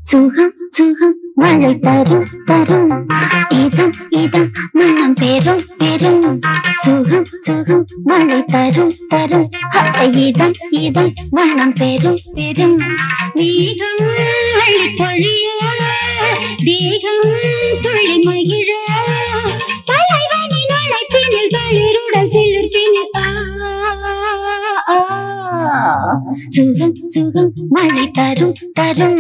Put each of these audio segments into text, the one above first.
சுகம் சுகம் மழை தரும் தரும் இதம் இதம் மனம் பெரும் பெரும் சுகம் சுகம் மழை தரும் தரும் இதம் இதம் மனம் பெரும் பெரும் மேகம் அள்ளி பொழிய தேகம் துள்ளி மகிழ தலைவனின் அழைப்பினில் களிருடன் சிலிர்ப்பினில் சுகம் சுகம் மழை தரும் தரும்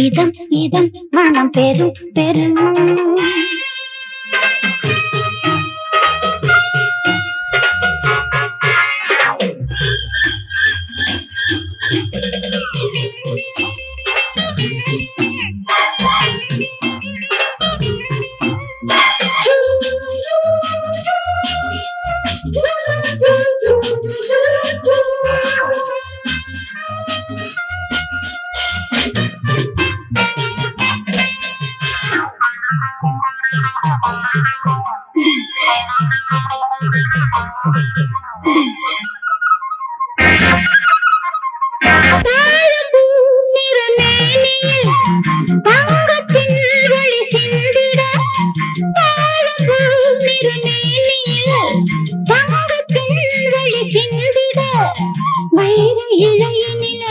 இதம் இதம் மனம் பெரும் பெரும்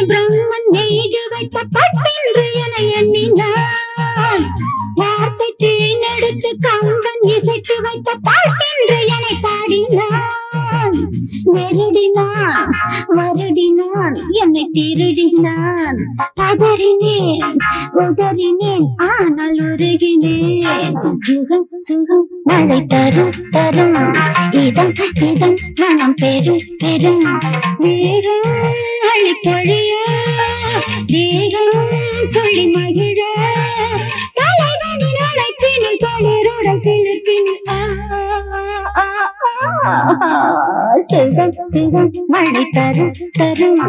பிரம்மன் நெய்து வைத்த பட்டென்று என எண்ணினான் வார்த்தை தேனெடுத்து கம்பன் இசைத்து வைத்த பாட்டென்று என பாடினான் வருடினான் வருடினான் என்னை திருடினான் பதறினேன் உதறினேன் ஆனால் உருகினேன் சுகம் சுகம் மழை தரும் தரும் இதம் இதம் மனம் பெரும் பெரும் வேகம் அள்ளி பொழிய தேகம் துள்ளி மகிழ தலைவனின் அழைப்பினில் களிருடன் சிலிர்ப்பினில் சுகம் சுகம் மழை தரும் தரும்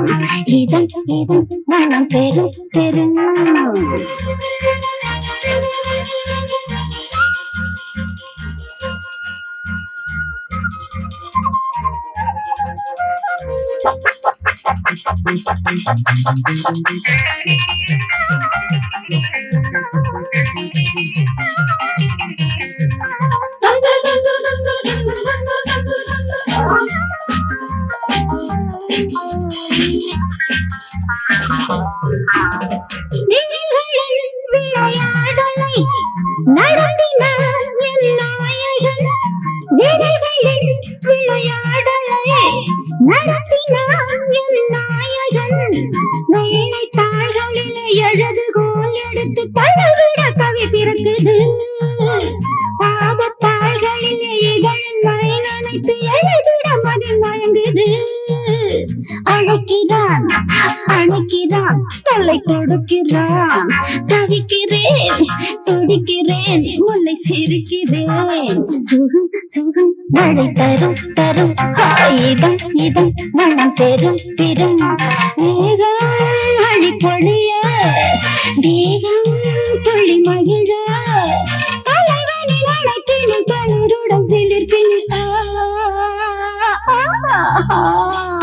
இதம் இதம் மனம் பெரும் பெரும் விளையாடலை நடத்தினான் என் நாயகன் விரைகளின் விளையாடலை நடத்தினான் என் நாயகன் வெள்ளை தாள்களிலே எழுதுகோல் எடுத்து தழுவிட கவி பிறக்குது பாவத்தாள்களிலே இதழின் மை நனைத்து எழுதிட மதில் மயங்குது அழைக்கிறான் அழைக்கிறான் தொல்லை கொடுக்கிறான் தவிக்கிறேன் துடிக்கிறேன் முல்லை சிரிக்கிறேன் சுகம் சுகம் மழை தரும் தரும் இதம் இதம் மனம் பெரும் பெரும் வேகம் அழி பொழிய தேகம் துள்ளி மகிழ தலைவனின் அழைப்பினில் களிருடன் சிலிர்ப்பினில்